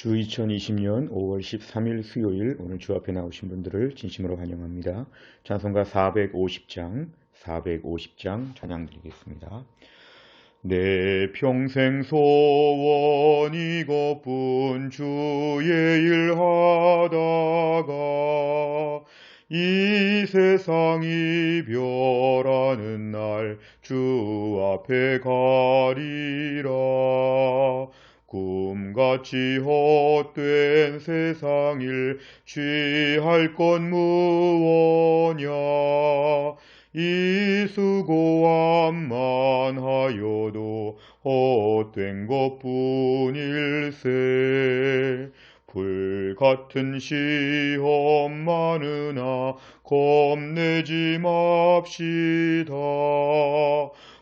주 2020년 5월 13일 수요일 오늘 주 앞에 나오신 분들을 진심으로 환영합니다. 찬송가 450장 찬양 드리겠습니다. 내 평생 소원 이것뿐 주의 일 하다가 이 세상 이별하는 날 주 앞에 가리라. 꿈같이 헛된 세상 일 취할 건 무엇냐. 이 수고함만 하여도 헛된 것뿐일세. 불같은 시험 많으나 겁내지 맙시다.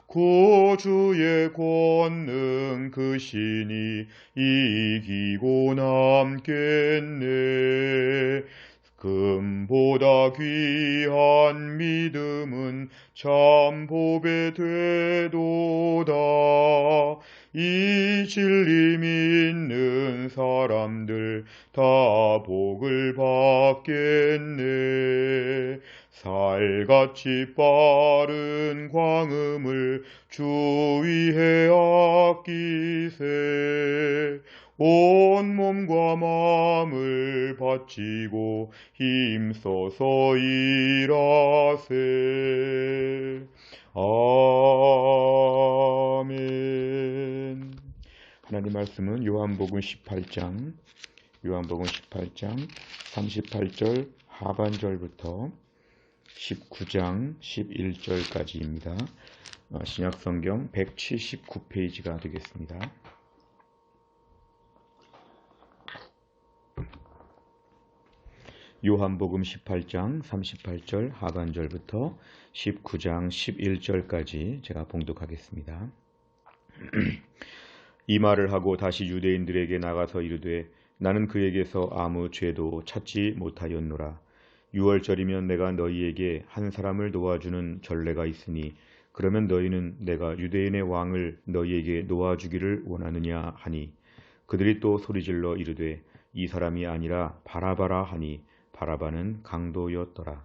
구주의 권능 그 신이 이기고 남겠네. 금보다 귀한 믿음은 참 보배 되도다. 이 진리 믿는 사람들 다 복을 받겠네. 살같이 빠른 광음을 주 위에 아끼세. 온 몸과 마음을 바치고 힘써서 일하세. 아멘. 하나님 말씀은 요한복음 18장 38절 하반절부터 19장 11절까지입니다. 신약성경 179페이지가 되겠습니다. 요한복음 18장 38절 하반절부터 19장 11절까지 제가 봉독하겠습니다. 이 말을 하고 다시 유대인들에게 나가서 이르되 나는 그에게서 아무 죄도 찾지 못하였노라. 6월절이면 내가 너희에게 한 사람을 도와주는 전례가 있으니 그러면 너희는 내가 유대인의 왕을 너희에게 놓아주기를 원하느냐 하니 그들이 또 소리질러 이르되 이 사람이 아니라 바라바라 하니 바라바는 강도였더라.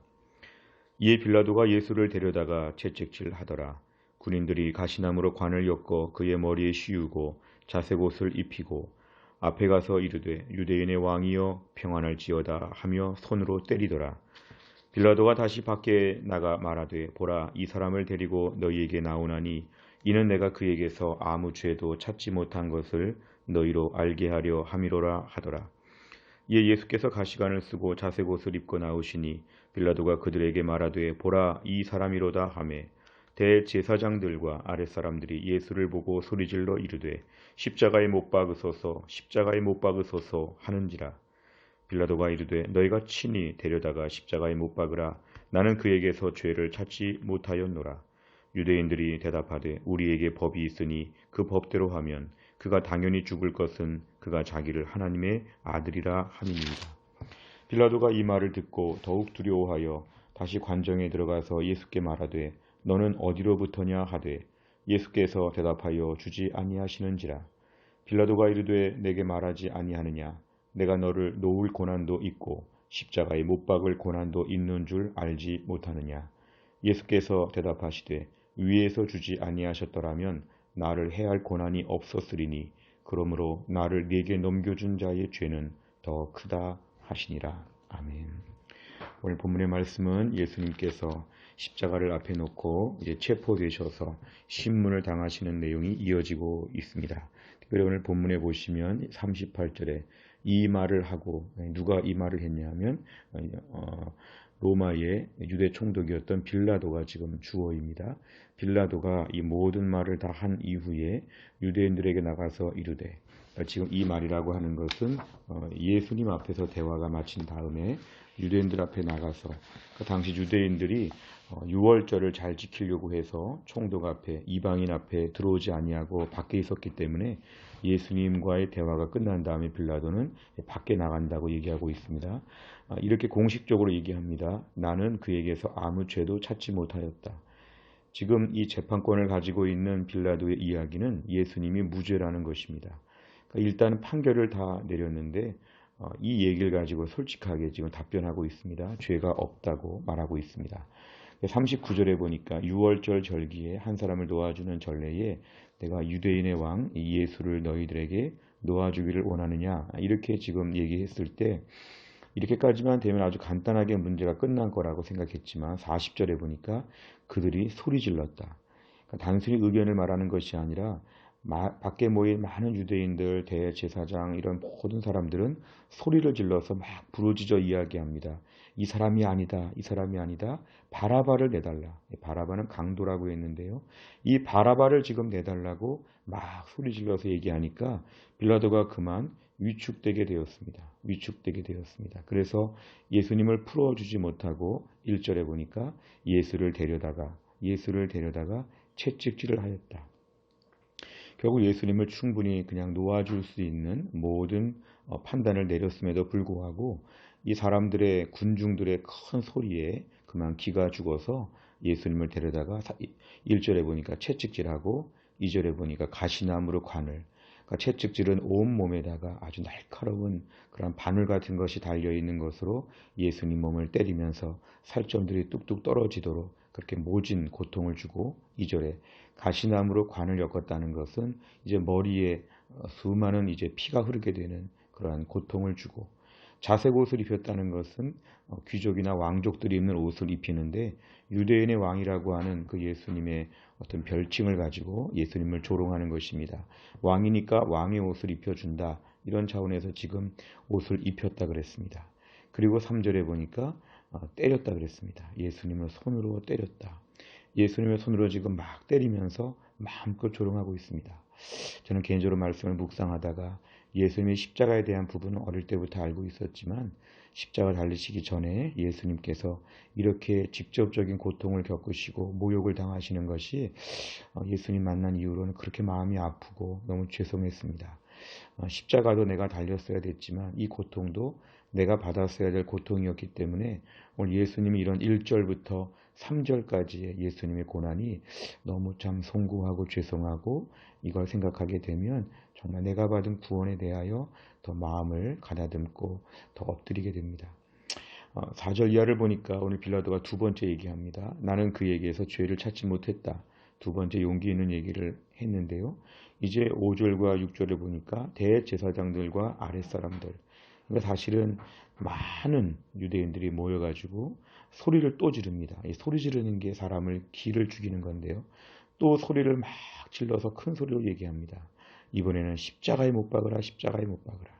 이에 빌라도가 예수를 데려다가 채찍질하더라. 군인들이 가시나무로 관을 엮어 그의 머리에 씌우고 자색옷을 입히고 앞에 가서 이르되 유대인의 왕이여 평안할지어다 하며 손으로 때리더라. 빌라도가 다시 밖에 나가 말하되 보라 이 사람을 데리고 너희에게 나오나니 이는 내가 그에게서 아무 죄도 찾지 못한 것을 너희로 알게 하려 함이로라 하더라. 이에 예수께서 가시관을 쓰고 자색옷을 입고 나오시니 빌라도가 그들에게 말하되 보라 이 사람이로다 하매 대제사장들과 아랫사람들이 예수를 보고 소리질러 이르되 십자가에 못 박으소서 십자가에 못 박으소서 하는지라. 빌라도가 이르되 너희가 친히 데려다가 십자가에 못 박으라. 나는 그에게서 죄를 찾지 못하였노라. 유대인들이 대답하되 우리에게 법이 있으니 그 법대로 하면 그가 당연히 죽을 것은 그가 자기를 하나님의 아들이라 함이니이다. 빌라도가 이 말을 듣고 더욱 두려워하여 다시 관정에 들어가서 예수께 말하되 너는 어디로부터냐 하되 예수께서 대답하여 주지 아니하시는지라. 빌라도가 이르되 내게 말하지 아니하느냐. 내가 너를 놓을 고난도 있고 십자가에 못 박을 고난도 있는 줄 알지 못하느냐. 예수께서 대답하시되 위에서 주지 아니하셨더라면 나를 해할 고난이 없었으리니 그러므로 나를 네게 넘겨준 자의 죄는 더 크다 하시니라. 아멘. 오늘 본문의 말씀은 예수님께서 십자가를 앞에 놓고 이제 체포되셔서 신문을 당하시는 내용이 이어지고 있습니다. 특별히 오늘 본문에 보시면 38절에 이 말을 하고 누가 이 말을 했냐면 로마의 유대 총독이었던 빌라도가 지금 주어입니다. 빌라도가 이 모든 말을 다 한 이후에 유대인들에게 나가서 이르되 지금 이 말이라고 하는 것은 예수님 앞에서 대화가 마친 다음에 유대인들 앞에 나가서 그 당시 유대인들이 유월절을 잘 지키려고 해서 총독 앞에 이방인 앞에 들어오지 아니하고 밖에 있었기 때문에 예수님과의 대화가 끝난 다음에 빌라도는 밖에 나간다고 얘기하고 있습니다. 이렇게 공식적으로 얘기합니다. 나는 그에게서 아무 죄도 찾지 못하였다. 지금 이 재판권을 가지고 있는 빌라도의 이야기는 예수님이 무죄라는 것입니다. 그러니까 일단은 판결을 다 내렸는데 이 얘기를 가지고 솔직하게 지금 답변하고 있습니다. 죄가 없다고 말하고 있습니다. 39절에 보니까 유월절 절기에 한 사람을 놓아주는 전례에 내가 유대인의 왕 예수를 너희들에게 놓아주기를 원하느냐 이렇게 지금 얘기했을 때 이렇게까지만 되면 아주 간단하게 문제가 끝난 거라고 생각했지만 40절에 보니까 그들이 소리 질렀다. 그러니까 단순히 의견을 말하는 것이 아니라 밖에 모인 많은 유대인들, 대제사장 이런 모든 사람들은 소리를 질러서 막 부르짖어 이야기합니다. 이 사람이 아니다. 이 사람이 아니다. 바라바를 내달라. 바라바는 강도라고 했는데요. 이 바라바를 지금 내달라고 막 소리 질러서 얘기하니까 빌라도가 그만 위축되게 되었습니다. 위축되게 되었습니다. 그래서 예수님을 풀어주지 못하고 1절에 보니까 예수를 데려다가 채찍질을 하였다. 결국 예수님을 충분히 그냥 놓아줄 수 있는 모든 판단을 내렸음에도 불구하고 이 사람들의 군중들의 큰 소리에 그만 기가 죽어서 예수님을 데려다가 1절에 보니까 채찍질하고 2절에 보니까 가시나무로 관을, 그러니까 채찍질은 온몸에다가 아주 날카로운 그런 바늘 같은 것이 달려있는 것으로 예수님 몸을 때리면서 살점들이 뚝뚝 떨어지도록 그렇게 모진 고통을 주고, 2절에 가시나무로 관을 엮었다는 것은 이제 머리에 수많은 이제 피가 흐르게 되는 그러한 고통을 주고, 자색 옷을 입혔다는 것은 귀족이나 왕족들이 입는 옷을 입히는데 유대인의 왕이라고 하는 그 예수님의 어떤 별칭을 가지고 예수님을 조롱하는 것입니다. 왕이니까 왕의 옷을 입혀준다. 이런 차원에서 지금 옷을 입혔다 그랬습니다. 그리고 3절에 보니까 때렸다 그랬습니다. 예수님을 손으로 때렸다. 예수님의 손으로 지금 막 때리면서 마음껏 조롱하고 있습니다. 저는 개인적으로 말씀을 묵상하다가 예수님의 십자가에 대한 부분은 어릴 때부터 알고 있었지만 십자가 달리시기 전에 예수님께서 이렇게 직접적인 고통을 겪으시고 모욕을 당하시는 것이 예수님 만난 이후로는 그렇게 마음이 아프고 너무 죄송했습니다. 십자가도 내가 달렸어야 됐지만 이 고통도 내가 받았어야 될 고통이었기 때문에 오늘 예수님이 이런 1절부터 3절까지의 예수님의 고난이 너무 참 송구하고 죄송하고, 이걸 생각하게 되면 정말 내가 받은 구원에 대하여 더 마음을 가다듬고 더 엎드리게 됩니다. 4절 이하를 보니까 오늘 빌라도가 두 번째 얘기합니다. 나는 그에게서 죄를 찾지 못했다. 두 번째 용기 있는 얘기를 했는데요. 이제 5절과 6절을 보니까 대제사장들과 아랫사람들, 그러니까 사실은 많은 유대인들이 모여가지고 소리를 또 지릅니다. 이 소리 지르는 게 사람을 기를 죽이는 건데요. 또 소리를 막 질러서 큰 소리로 얘기합니다. 이번에는 십자가에 못 박으라, 십자가에 못 박으라.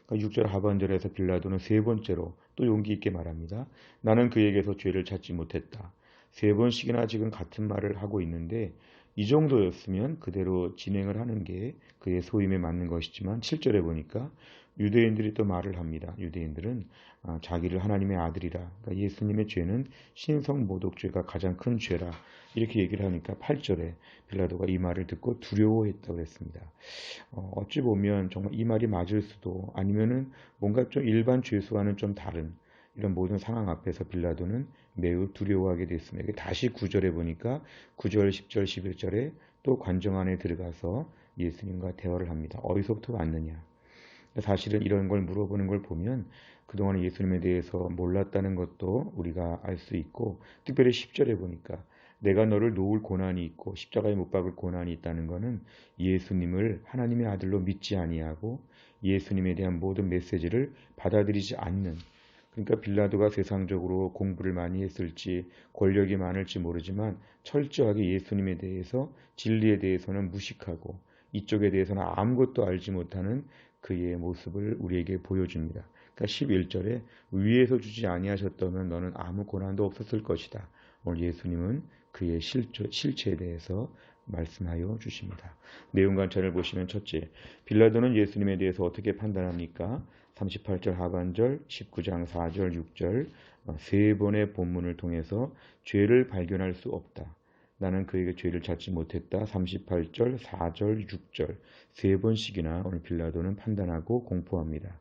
그러니까 6절 하반절에서 빌라도는 세 번째로 또 용기 있게 말합니다. 나는 그에게서 죄를 찾지 못했다. 세 번씩이나 지금 같은 말을 하고 있는데 이 정도였으면 그대로 진행을 하는 게 그의 소임에 맞는 것이지만 7절에 보니까 유대인들이 또 말을 합니다. 유대인들은 자기를 하나님의 아들이라, 그러니까 예수님의 죄는 신성모독죄가 가장 큰 죄라 이렇게 얘기를 하니까 8절에 빌라도가 이 말을 듣고 두려워했다고 했습니다. 어찌 보면 정말 이 말이 맞을 수도, 아니면은 뭔가 좀 일반 죄수와는 좀 다른 이런 모든 상황 앞에서 빌라도는 매우 두려워하게 됐습니다. 다시 9절에 보니까 9절, 10절, 11절에 또 관정 안에 들어가서 예수님과 대화를 합니다. 어디서부터 왔느냐? 사실은 이런 걸 물어보는 걸 보면 그동안 예수님에 대해서 몰랐다는 것도 우리가 알 수 있고, 특별히 10절에 보니까 내가 너를 놓을 고난이 있고 십자가에 못 박을 고난이 있다는 것은 예수님을 하나님의 아들로 믿지 아니하고 예수님에 대한 모든 메시지를 받아들이지 않는, 그러니까 빌라도가 세상적으로 공부를 많이 했을지 권력이 많을지 모르지만 철저하게 예수님에 대해서, 진리에 대해서는 무식하고 이쪽에 대해서는 아무것도 알지 못하는 그의 모습을 우리에게 보여줍니다. 그러니까 11절에 위에서 주지 아니하셨다면 너는 아무 고난도 없었을 것이다. 오늘 예수님은 그의 실체에 대해서 말씀하여 주십니다. 내용 관찰을 보시면, 첫째, 빌라도는 예수님에 대해서 어떻게 판단합니까? 38절 하반절, 19장 4절, 6절 세 번의 본문을 통해서 죄를 발견할 수 없다. 나는 그에게 죄를 찾지 못했다. 38절, 4절, 6절 세 번씩이나 오늘 빌라도는 판단하고 공포합니다.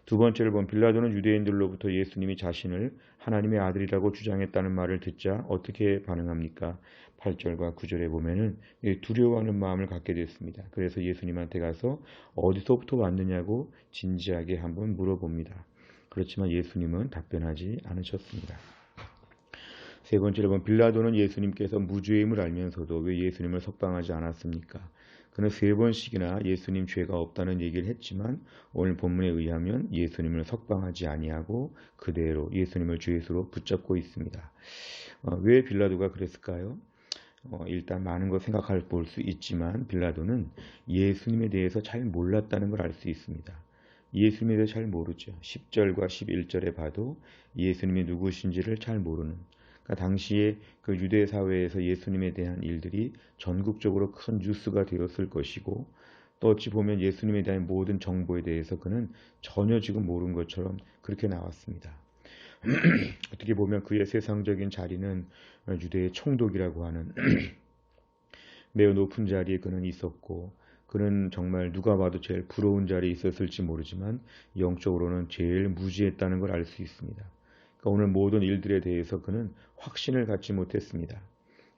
두 번째를 보면 빌라도는 유대인들로부터 예수님이 자신을 하나님의 아들이라고 주장했다는 말을 듣자 어떻게 반응합니까? 8절과 9절에 보면은 두려워하는 마음을 갖게 됐습니다. 그래서 예수님한테 가서 어디서부터 왔느냐고 진지하게 한번 물어봅니다. 그렇지만 예수님은 답변하지 않으셨습니다. 세 번째로 보면 빌라도는 예수님께서 무죄임을 알면서도 왜 예수님을 석방하지 않았습니까? 그는 세 번씩이나 예수님 죄가 없다는 얘기를 했지만 오늘 본문에 의하면 예수님을 석방하지 아니하고 그대로 예수님을 죄수로 붙잡고 있습니다. 왜 빌라도가 그랬을까요? 일단 많은 걸 생각할 볼 수 있지만 빌라도는 예수님에 대해서 잘 몰랐다는 걸 알 수 있습니다. 예수님에 대해서 잘 모르죠. 10절과 11절에 봐도 예수님이 누구신지를 잘 모르는, 그러니까 당시에 그 유대 사회에서 예수님에 대한 일들이 전국적으로 큰 뉴스가 되었을 것이고, 또 어찌 보면 예수님에 대한 모든 정보에 대해서 그는 전혀 지금 모르는 것처럼 그렇게 나왔습니다. 어떻게 보면 그의 세상적인 자리는 유대의 총독이라고 하는 매우 높은 자리에 그는 있었고, 그는 정말 누가 봐도 제일 부러운 자리에 있었을지 모르지만 영적으로는 제일 무지했다는 걸 알 수 있습니다. 그러니까 오늘 모든 일들에 대해서 그는 확신을 갖지 못했습니다.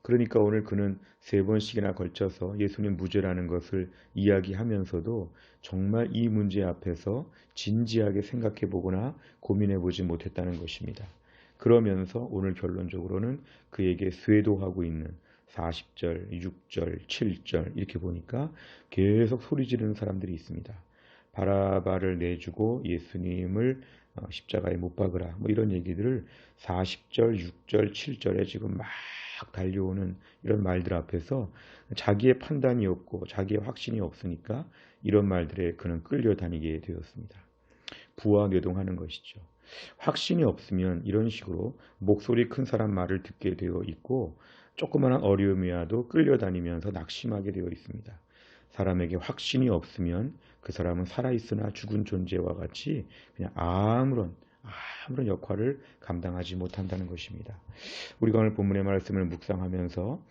그러니까 오늘 그는 세 번씩이나 걸쳐서 예수님 무죄라는 것을 이야기하면서도 정말 이 문제 앞에서 진지하게 생각해 보거나 고민해 보지 못했다는 것입니다. 그러면서 오늘 결론적으로는 그에게 쇄도하고 있는 40절, 6절, 7절 이렇게 보니까 계속 소리 지르는 사람들이 있습니다. 바라바를 내주고 예수님을 십자가에 못 박으라 뭐 이런 얘기들을 40절, 6절, 7절에 지금 막 달려오는 이런 말들 앞에서 자기의 판단이 없고 자기의 확신이 없으니까 이런 말들에 그는 끌려다니게 되었습니다. 부와 뇌동하는 것이죠. 확신이 없으면 이런 식으로 목소리 큰 사람 말을 듣게 되어 있고 조그마한 어려움이 와도 끌려다니면서 낙심하게 되어 있습니다. 사람에게 확신이 없으면 그 사람은 살아있으나 죽은 존재와 같이 그냥 아무런 역할을 감당하지 못한다는 것입니다. 우리가 오늘 본문의 말씀을 묵상하면서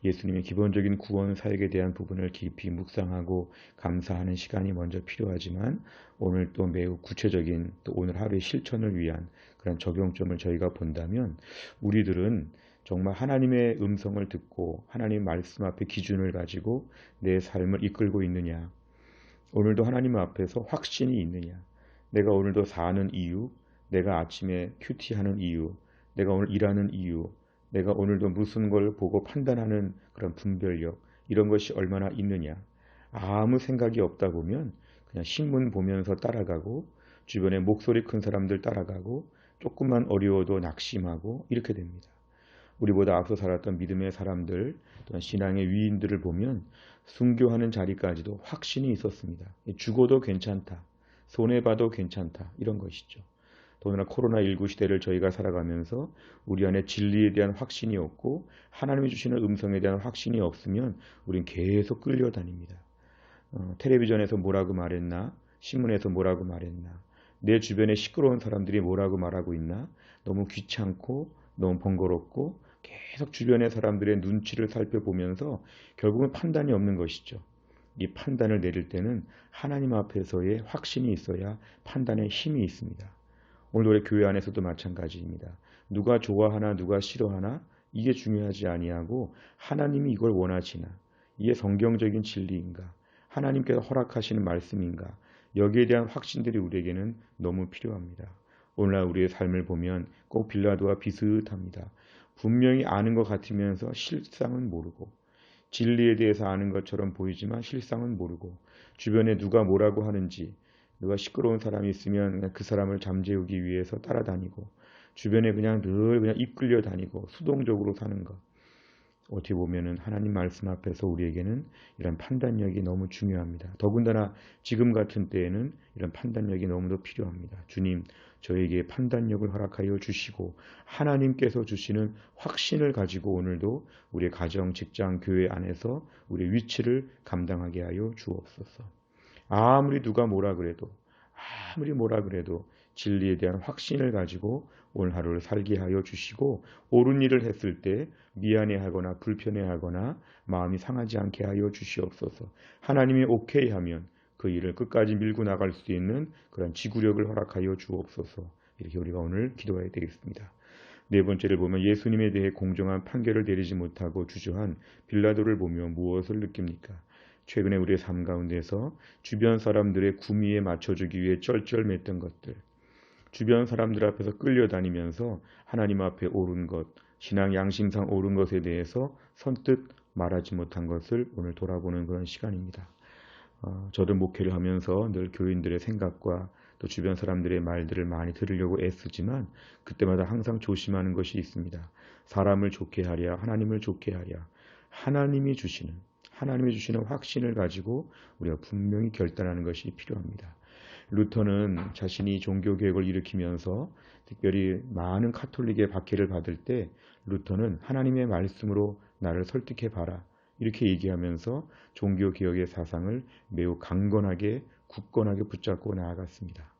예수님의 기본적인 구원 사역에 대한 부분을 깊이 묵상하고 감사하는 시간이 먼저 필요하지만 오늘 또 매우 구체적인 또 오늘 하루의 실천을 위한 그런 적용점을 저희가 본다면 우리들은 정말 하나님의 음성을 듣고 하나님 말씀 앞에 기준을 가지고 내 삶을 이끌고 있느냐, 오늘도 하나님 앞에서 확신이 있느냐, 내가 오늘도 사는 이유, 내가 아침에 큐티하는 이유, 내가 오늘 일하는 이유, 내가 오늘도 무슨 걸 보고 판단하는 그런 분별력, 이런 것이 얼마나 있느냐. 아무 생각이 없다 보면 그냥 신문 보면서 따라가고 주변에 목소리 큰 사람들 따라가고 조금만 어려워도 낙심하고 이렇게 됩니다. 우리보다 앞서 살았던 믿음의 사람들, 또는 신앙의 위인들을 보면 순교하는 자리까지도 확신이 있었습니다. 죽어도 괜찮다, 손해봐도 괜찮다, 이런 것이죠. 더구나 코로나19 시대를 저희가 살아가면서 우리 안에 진리에 대한 확신이 없고 하나님이 주시는 음성에 대한 확신이 없으면 우린 계속 끌려다닙니다. 텔레비전에서 뭐라고 말했나? 신문에서 뭐라고 말했나? 내 주변에 시끄러운 사람들이 뭐라고 말하고 있나? 너무 귀찮고 너무 번거롭고 계속 주변의 사람들의 눈치를 살펴보면서 결국은 판단이 없는 것이죠. 이 판단을 내릴 때는 하나님 앞에서의 확신이 있어야 판단에 힘이 있습니다. 오늘 우리 교회 안에서도 마찬가지입니다. 누가 좋아하나 누가 싫어하나 이게 중요하지 아니하고 하나님이 이걸 원하시나, 이게 성경적인 진리인가, 하나님께서 허락하시는 말씀인가, 여기에 대한 확신들이 우리에게는 너무 필요합니다. 오늘날 우리의 삶을 보면 꼭 빌라도와 비슷합니다. 분명히 아는 것 같으면서 실상은 모르고, 진리에 대해서 아는 것처럼 보이지만 실상은 모르고, 주변에 누가 뭐라고 하는지, 누가 시끄러운 사람이 있으면 그냥 그 사람을 잠재우기 위해서 따라다니고, 주변에 그냥 늘 그냥 이끌려 다니고 수동적으로 사는 것. 어떻게 보면은 하나님 말씀 앞에서 우리에게는 이런 판단력이 너무 중요합니다. 더군다나 지금 같은 때에는 이런 판단력이 너무도 필요합니다. 주님, 저에게 판단력을 허락하여 주시고 하나님께서 주시는 확신을 가지고 오늘도 우리의 가정, 직장, 교회 안에서 우리의 위치를 감당하게 하여 주옵소서. 아무리 누가 뭐라 그래도, 진리에 대한 확신을 가지고 오늘 하루를 살게 하여 주시고, 옳은 일을 했을 때 미안해하거나 불편해하거나 마음이 상하지 않게 하여 주시옵소서. 하나님이 오케이 하면 그 일을 끝까지 밀고 나갈 수 있는 그런 지구력을 허락하여 주옵소서. 이렇게 우리가 오늘 기도해야 되겠습니다. 네 번째를 보면 예수님에 대해 공정한 판결을 내리지 못하고 주저한 빌라도를 보며 무엇을 느낍니까? 최근에 우리의 삶 가운데서 주변 사람들의 구미에 맞춰주기 위해 쩔쩔맸던 것들, 주변 사람들 앞에서 끌려다니면서 하나님 앞에 옳은 것, 신앙 양심상 옳은 것에 대해서 선뜻 말하지 못한 것을 오늘 돌아보는 그런 시간입니다. 저도 목회를 하면서 늘 교인들의 생각과 또 주변 사람들의 말들을 많이 들으려고 애쓰지만 그때마다 항상 조심하는 것이 있습니다. 사람을 좋게 하랴, 하나님을 좋게 하랴. 하나님이 주시는 확신을 가지고 우리가 분명히 결단하는 것이 필요합니다. 루터는 자신이 종교개혁을 일으키면서 특별히 많은 카톨릭의 박해를 받을 때 루터는 하나님의 말씀으로 나를 설득해 봐라 이렇게 얘기하면서 종교개혁의 사상을 매우 강건하게 굳건하게 붙잡고 나아갔습니다.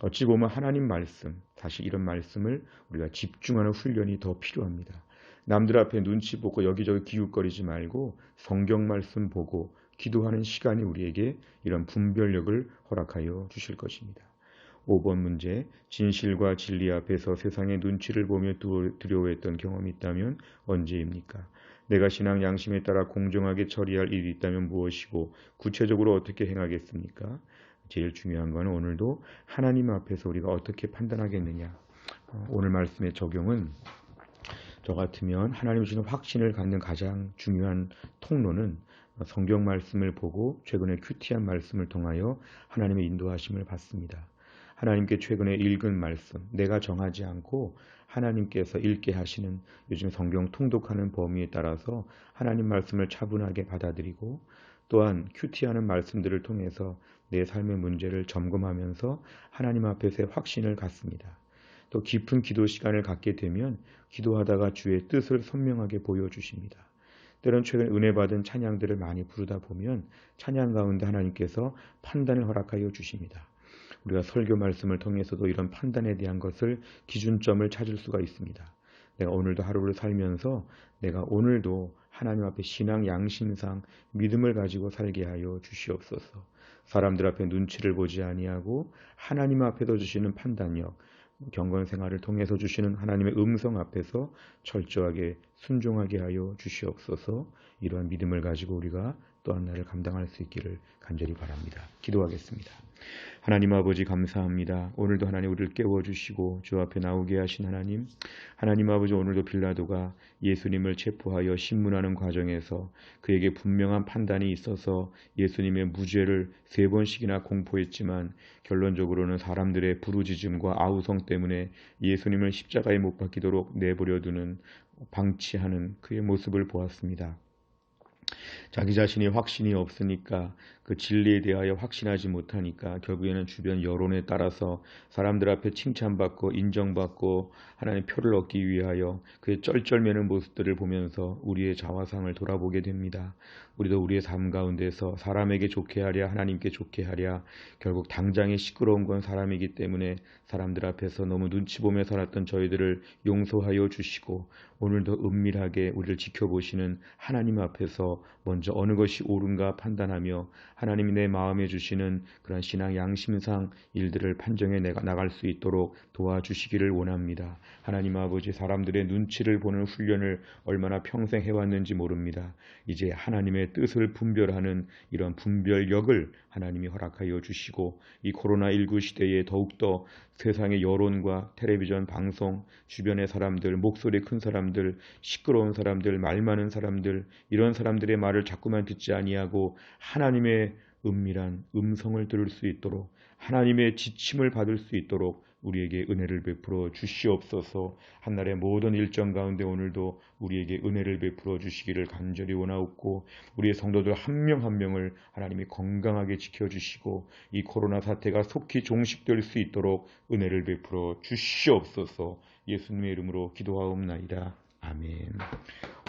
어찌 보면 하나님 말씀, 사실 이런 말씀을 우리가 집중하는 훈련이 더 필요합니다. 남들 앞에 눈치 보고 여기저기 기웃거리지 말고 성경 말씀 보고 기도하는 시간이 우리에게 이런 분별력을 허락하여 주실 것입니다. 5번 문제, 진실과 진리 앞에서 세상의 눈치를 보며 두려워했던 경험이 있다면 언제입니까? 내가 신앙 양심에 따라 공정하게 처리할 일이 있다면 무엇이고 구체적으로 어떻게 행하겠습니까? 제일 중요한 건 오늘도 하나님 앞에서 우리가 어떻게 판단하겠느냐. 오늘 말씀의 적용은 저 같으면 하나님 주신 확신을 갖는 가장 중요한 통로는 성경 말씀을 보고 최근에 큐티한 말씀을 통하여 하나님의 인도하심을 받습니다. 하나님께 최근에 읽은 말씀, 내가 정하지 않고 하나님께서 읽게 하시는 요즘 성경 통독하는 범위에 따라서 하나님 말씀을 차분하게 받아들이고 또한 큐티하는 말씀들을 통해서 내 삶의 문제를 점검하면서 하나님 앞에서의 확신을 갖습니다. 또 깊은 기도 시간을 갖게 되면 기도하다가 주의 뜻을 선명하게 보여주십니다. 때론 최근 은혜 받은 찬양들을 많이 부르다 보면 찬양 가운데 하나님께서 판단을 허락하여 주십니다. 우리가 설교 말씀을 통해서도 이런 판단에 대한 것을 기준점을 찾을 수가 있습니다. 내가 오늘도 하루를 살면서 내가 오늘도 하나님 앞에 신앙 양심상 믿음을 가지고 살게 하여 주시옵소서. 사람들 앞에 눈치를 보지 아니하고 하나님 앞에서 주시는 판단력, 경건 생활을 통해서 주시는 하나님의 음성 앞에서 철저하게 순종하게 하여 주시옵소서. 이러한 믿음을 가지고 우리가 또한 날을 감당할 수 있기를 간절히 바랍니다. 기도하겠습니다. 하나님 아버지 감사합니다. 오늘도 하나님 우리를 깨워주시고 주 앞에 나오게 하신 하나님 아버지 오늘도 빌라도가 예수님을 체포하여 신문하는 과정에서 그에게 분명한 판단이 있어서 예수님의 무죄를 3번씩이나 공포했지만 결론적으로는 사람들의 부르짖음과 아우성 때문에 예수님을 십자가에 못 박히도록 내버려 두는 방치하는 그의 모습을 보았습니다. 자기 자신이 확신이 없으니까 그 진리에 대하여 확신하지 못하니까 결국에는 주변 여론에 따라서 사람들 앞에 칭찬받고 인정받고 하나님의 표를 얻기 위하여 그의 쩔쩔매는 모습들을 보면서 우리의 자화상을 돌아보게 됩니다. 우리도 우리의 삶 가운데서 사람에게 좋게 하랴 하나님께 좋게 하랴 결국 당장에 시끄러운 건 사람이기 때문에 사람들 앞에서 너무 눈치 보며 살았던 저희들을 용서하여 주시고 오늘도 은밀하게 우리를 지켜보시는 하나님 앞에서 먼저 어느 것이 옳은가 판단하며 하나님이 내 마음에 주시는 그런 신앙 양심상 일들을 판정해 나갈 수 있도록 도와주시기를 원합니다. 하나님 아버지 사람들의 눈치를 보는 훈련을 얼마나 평생 해왔는지 모릅니다. 이제 하나님의 뜻을 분별하는 이런 분별력을 하나님이 허락하여 주시고 이 코로나19 시대에 더욱더 세상의 여론과 텔레비전 방송, 주변의 사람들, 목소리 큰 사람들, 시끄러운 사람들, 말 많은 사람들 이런 사람들의 말을 자꾸만 듣지 아니하고 하나님의 은밀한 음성을 들을 수 있도록 하나님의 지침을 받을 수 있도록 우리에게 은혜를 베풀어 주시옵소서. 한날의 모든 일정 가운데 오늘도 우리에게 은혜를 베풀어 주시기를 간절히 원하옵고 우리의 성도들 한 명 한 명을 하나님이 건강하게 지켜주시고 이 코로나 사태가 속히 종식될 수 있도록 은혜를 베풀어 주시옵소서. 예수님의 이름으로 기도하옵나이다. 아멘.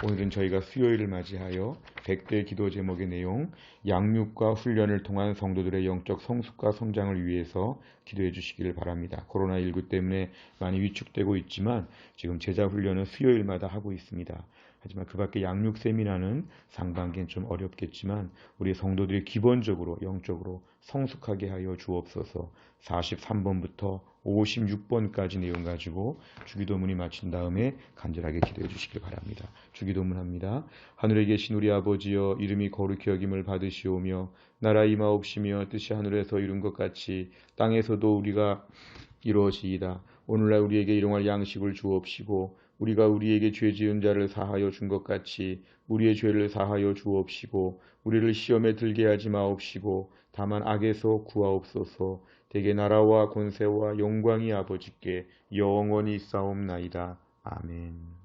오늘은 저희가 수요일을 맞이하여 100대 기도 제목의 내용 양육과 훈련을 통한 성도들의 영적 성숙과 성장을 위해서 기도해 주시기를 바랍니다. 코로나19 때문에 많이 위축되고 있지만 지금 제자 훈련은 수요일마다 하고 있습니다. 하지만 그 밖에 양육 세미나는 상반기엔 좀 어렵겠지만 우리 성도들이 기본적으로 영적으로 성숙하게 하여 주옵소서. 43번부터 56번까지 내용 가지고 주기도문이 마친 다음에 간절하게 기도해 주시길 바랍니다. 주기도문 합니다. 하늘에 계신 우리 아버지여, 이름이 거룩히 여김을 받으시오며 나라 임하옵시며 뜻이 하늘에서 이룬 것 같이 땅에서도 우리가 이루어지이다. 오늘날 우리에게 일용할 양식을 주옵시고 우리가 우리에게 죄 지은 자를 사하여 준 것 같이 우리의 죄를 사하여 주옵시고 우리를 시험에 들게 하지 마옵시고 다만 악에서 구하옵소서. 대개 나라와 권세와 영광이 아버지께 영원히 있사옵나이다. 아멘.